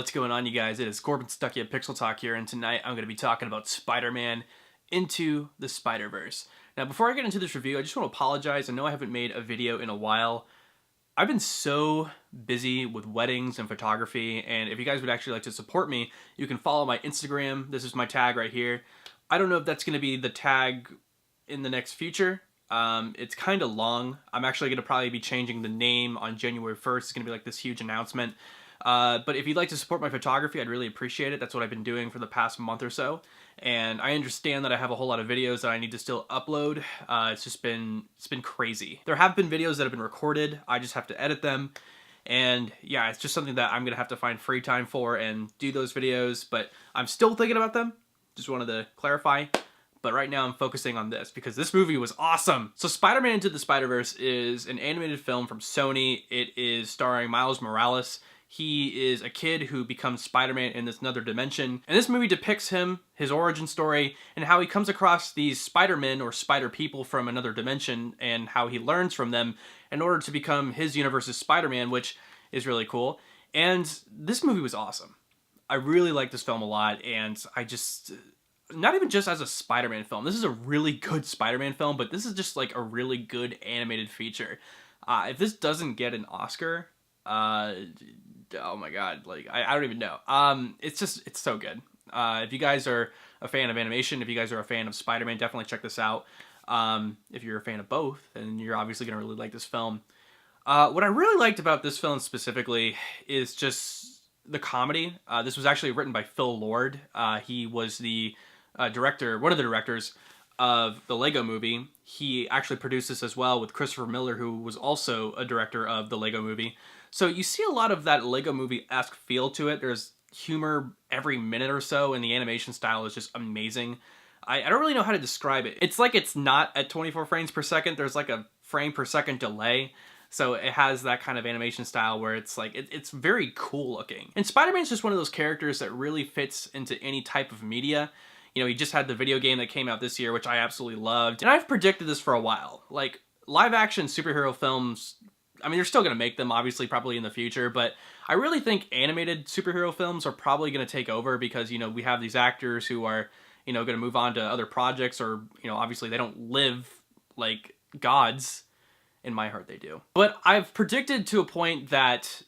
What's going on, you guys? It is Corbin Stuckey at PixelTalk here, and tonight I'm going to be talking about Spider-Man Into the Spider-Verse. Now, before I get into this review, I just want to apologize. I know I haven't made a video in a while. I've been so busy with weddings and photography, and if you guys would actually like to support me, you can follow my Instagram. This is my tag right here. I don't know if that's going to be the tag in the next future. It's kind of long. I'm actually going to probably be changing the name on January 1st. It's going to be like this huge announcement. But if you'd like to support my photography, I'd really appreciate it. That's what I've been doing for the past month or so. And I understand that I have a whole lot of videos that I need to still upload. It's been crazy. There have been videos that have been recorded. I just have to edit them. And yeah, it's just something that I'm going to have to find free time for and do those videos. But I'm still thinking about them. Just wanted to clarify. But right now I'm focusing on this because this movie was awesome. So Spider-Man Into the Spider-Verse is an animated film from Sony. It is starring Miles Morales. He is a kid who becomes Spider-Man in this another dimension. And this movie depicts him, his origin story, and how he comes across these Spider-Men or Spider people from another dimension and how he learns from them in order to become his universe's Spider-Man, which is really cool. And this movie was awesome. I really like this film a lot, and I just... Not even just as a Spider-Man film. This is a really good Spider-Man film, but this is just like a really good animated feature. If this doesn't get an Oscar, oh my god, like I don't even know. It's so good. If you guys are a fan of animation, if you guys are a fan of Spider-Man, definitely check this out. If you're a fan of both, then you're obviously gonna really like this film. What I really liked about this film specifically is just the comedy. This was actually written by Phil Lord. He was the director, one of the directors of the Lego Movie. He actually produced this as well with Christopher Miller, who was also a director of the Lego Movie. So you see a lot of that Lego Movie-esque feel to it. There's humor every minute or so, and the animation style is just amazing. I don't really know how to describe it. It's like it's not at 24 frames per second. There's like a frame per second delay. So it has that kind of animation style where it's like, it's very cool looking. And Spider-Man's just one of those characters that really fits into any type of media. You know, he just had the video game that came out this year, which I absolutely loved. And I've predicted this for a while. Like, live-action superhero films, I mean, they're still going to make them, obviously, probably in the future, but I really think animated superhero films are probably going to take over because, you know, we have these actors who are, you know, going to move on to other projects or, you know, obviously they don't live like gods. In my heart, they do. But I've predicted to a point that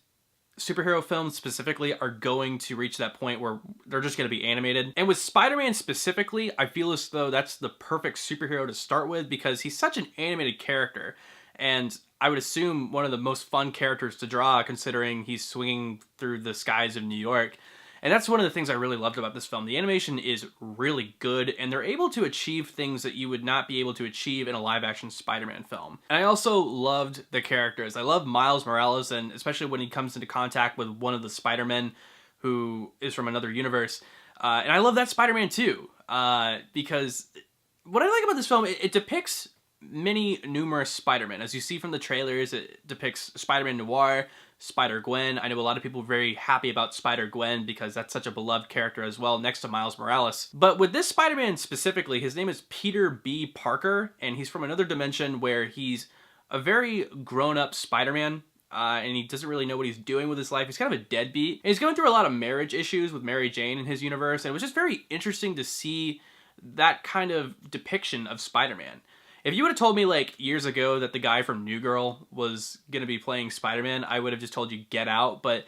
superhero films specifically are going to reach that point where they're just going to be animated. And with Spider-Man specifically, I feel as though that's the perfect superhero to start with because he's such an animated character. And I would assume one of the most fun characters to draw considering he's swinging through the skies of New York. And that's one of the things I really loved about this film. The animation is really good, and they're able to achieve things that you would not be able to achieve in a live-action Spider-Man film. And I also loved the characters. I love Miles Morales, and especially when he comes into contact with one of the Spider-Men who is from another universe. And I love that Spider-Man too, because what I like about this film, it depicts numerous Spider-Man. As you see from the trailers, it depicts Spider-Man Noir, Spider-Gwen. I know a lot of people are very happy about Spider-Gwen because that's such a beloved character as well, next to Miles Morales. But with this Spider-Man specifically, his name is Peter B. Parker, and he's from another dimension where he's a very grown-up Spider-Man, and he doesn't really know what he's doing with his life. He's kind of a deadbeat. And he's going through a lot of marriage issues with Mary Jane in his universe, and it was just very interesting to see that kind of depiction of Spider-Man. If you would have told me like years ago that the guy from New Girl was going to be playing Spider-Man, I would have just told you get out. But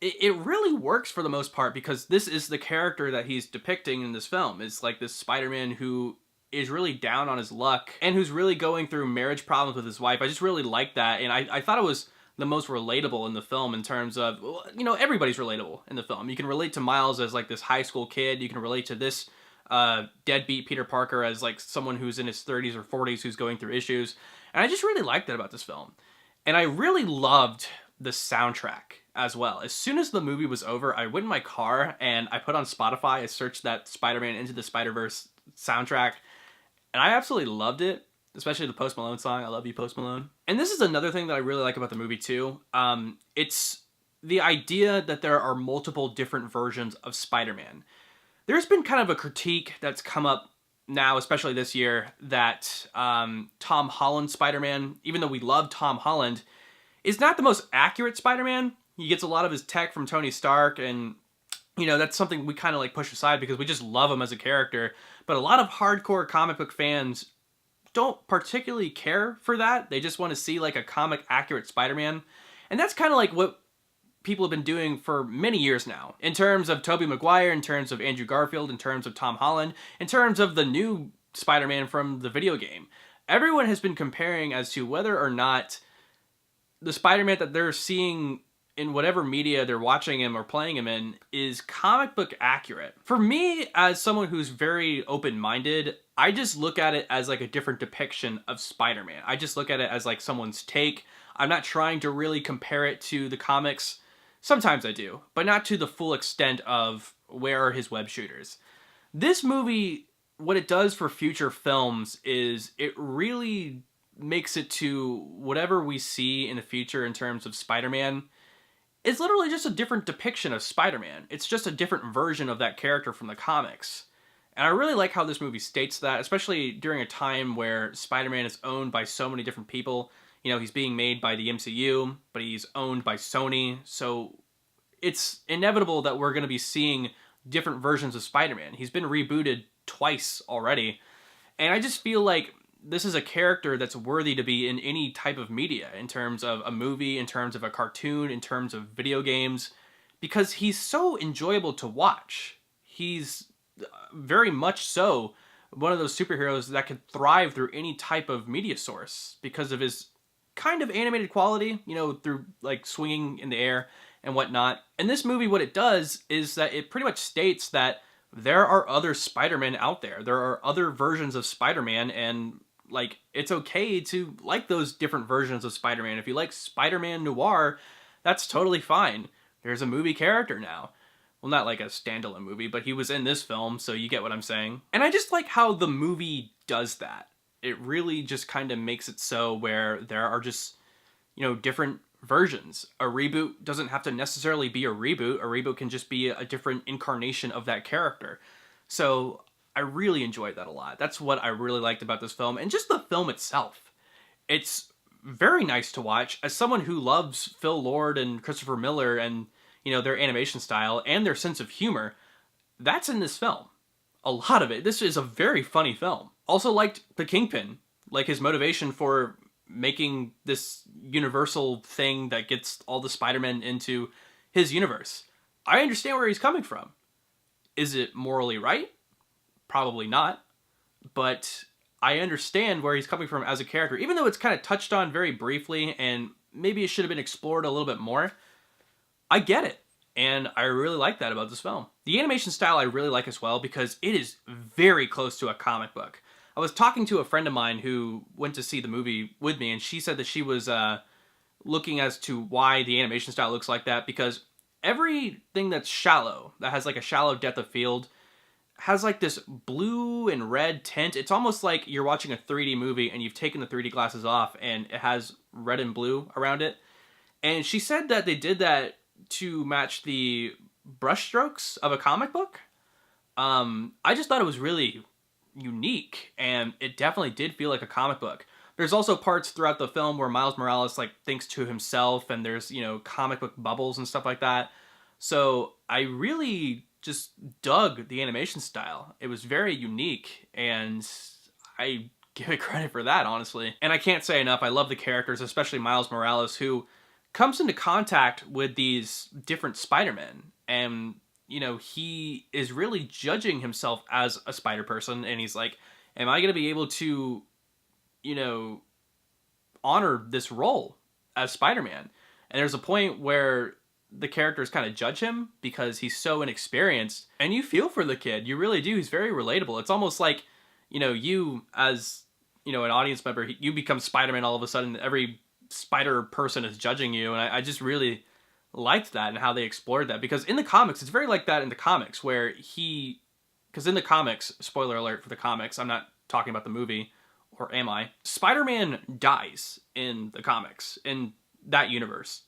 it really works for the most part because this is the character that he's depicting in this film. It's like this Spider-Man who is really down on his luck and who's really going through marriage problems with his wife. I just really like that. And I thought it was the most relatable in the film in terms of, well, you know, everybody's relatable in the film. You can relate to Miles as like this high school kid. You can relate to this deadbeat Peter Parker as like someone who's in his 30s or 40s who's going through issues. And I just really liked that about this film. And I really loved the soundtrack as well. As soon as the movie was over, I went in my car and I put on Spotify, I searched that Spider-Man Into the Spider-Verse soundtrack, and I absolutely loved it, especially the Post Malone song, I Love You, Post Malone. And this is another thing that I really like about the movie too. It's the idea that there are multiple different versions of Spider-Man. There's been kind of a critique that's come up now, especially this year, that Tom Holland Spider-Man, even though we love Tom Holland, is not the most accurate Spider-Man. He gets a lot of his tech from Tony Stark, and that's something we kind of like push aside because we just love him as a character. But a lot of hardcore comic book fans don't particularly care for that. They just want to see like a comic accurate Spider-Man. And that's kind of like what people have been doing for many years now. In terms of Tobey Maguire, in terms of Andrew Garfield, in terms of Tom Holland, in terms of the new Spider-Man from the video game. Everyone has been comparing as to whether or not the Spider-Man that they're seeing in whatever media they're watching him or playing him in is comic book accurate. For me, as someone who's very open-minded, I just look at it as like a different depiction of Spider-Man. I just look at it as like someone's take. I'm not trying to really compare it to the comics. Sometimes I do, but not to the full extent of where are his web shooters. This movie, what it does for future films is it really makes it to whatever we see in the future in terms of Spider-Man. It's literally just a different depiction of Spider-Man. It's just a different version of that character from the comics. And I really like how this movie states that, especially during a time where Spider-Man is owned by so many different people. He's being made by the MCU, but he's owned by Sony. So it's inevitable that we're going to be seeing different versions of Spider-Man. He's been rebooted twice already. And I just feel like this is a character that's worthy to be in any type of media, in terms of a movie, in terms of a cartoon, in terms of video games, because he's so enjoyable to watch. He's very much so one of those superheroes that could thrive through any type of media source because of his kind of animated quality, through like swinging in the air and whatnot. And this movie, what it does is that it pretty much states that there are other Spider-Man out there. There are other versions of Spider-Man, and like, it's okay to like those different versions of Spider-Man. If you like Spider-Man Noir, that's totally fine. There's a movie character now. Well, not like a standalone movie, but he was in this film, so you get what I'm saying. And I just like how the movie does that. It really just kind of makes it so where there are just, different versions. A reboot doesn't have to necessarily be a reboot. A reboot can just be a different incarnation of that character. So I really enjoyed that a lot. That's what I really liked about this film, and just the film itself. It's very nice to watch. As someone who loves Phil Lord and Christopher Miller and, their animation style and their sense of humor, that's in this film. A lot of it. This is a very funny film. Also liked the Kingpin, like his motivation for making this universal thing that gets all the Spider-Men into his universe. I understand where he's coming from. Is it morally right? Probably not, but I understand where he's coming from as a character, even though it's kind of touched on very briefly and maybe it should have been explored a little bit more. I get it, and I really like that about this film. The animation style I really like as well because it is very close to a comic book. I was talking to a friend of mine who went to see the movie with me, and she said that she was looking as to why the animation style looks like that, because everything that's shallow, that has like a shallow depth of field, has like this blue and red tint. It's almost like you're watching a 3D movie and you've taken the 3D glasses off and it has red and blue around it. And she said that they did that to match the brushstrokes of a comic book. I just thought it was really unique, and it definitely did feel like a comic book. There's also parts throughout the film where Miles Morales like thinks to himself, and there's, comic book bubbles and stuff like that. So I really just dug the animation style. It was very unique, and I give it credit for that, honestly. And I can't say enough, I love the characters, especially Miles Morales, who comes into contact with these different Spider-Men, and he is really judging himself as a spider person, and he's like, am I going to be able to, honor this role as Spider-Man? And there's a point where the characters kind of judge him because he's so inexperienced, and you feel for the kid. You really do. He's very relatable. It's almost like, you as, an audience member, you become Spider-Man all of a sudden. Every spider person is judging you, and I just really liked that and how they explored that, because in the comics, it's very like that in the comics, where because in the comics, spoiler alert for the comics, I'm not talking about the movie, or am I? Spider-Man dies in the comics, in that universe.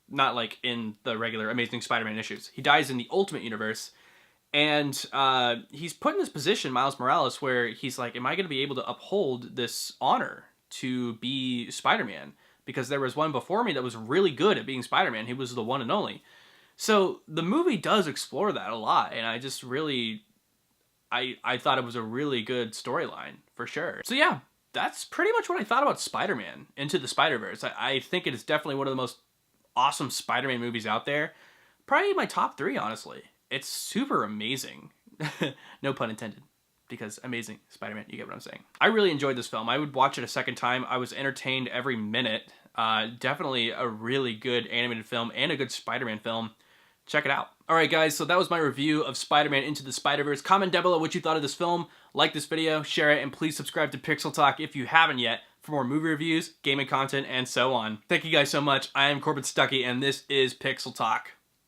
Not like in the regular Amazing Spider-Man issues. He dies in the Ultimate Universe, and he's put in this position, Miles Morales, where he's like, am I going to be able to uphold this honor to be Spider-Man? because there was one before me that was really good at being Spider-Man. He was the one and only. So the movie does explore that a lot, and I just really, I thought it was a really good storyline, for sure. So yeah, that's pretty much what I thought about Spider-Man Into the Spider-Verse. I think it is definitely one of the most awesome Spider-Man movies out there. Probably my top 3, honestly. It's super amazing. No pun intended. Because amazing Spider-Man, you get what I'm saying. I really enjoyed this film. I would watch it a second time. I was entertained every minute. Definitely a really good animated film and a good Spider-Man film. Check it out. Alright guys, so that was my review of Spider-Man Into the Spider-Verse. Comment down below what you thought of this film. Like this video, share it, and please subscribe to Pixel Talk if you haven't yet for more movie reviews, gaming content, and so on. Thank you guys so much. I am Corbin Stuckey, and this is Pixel Talk.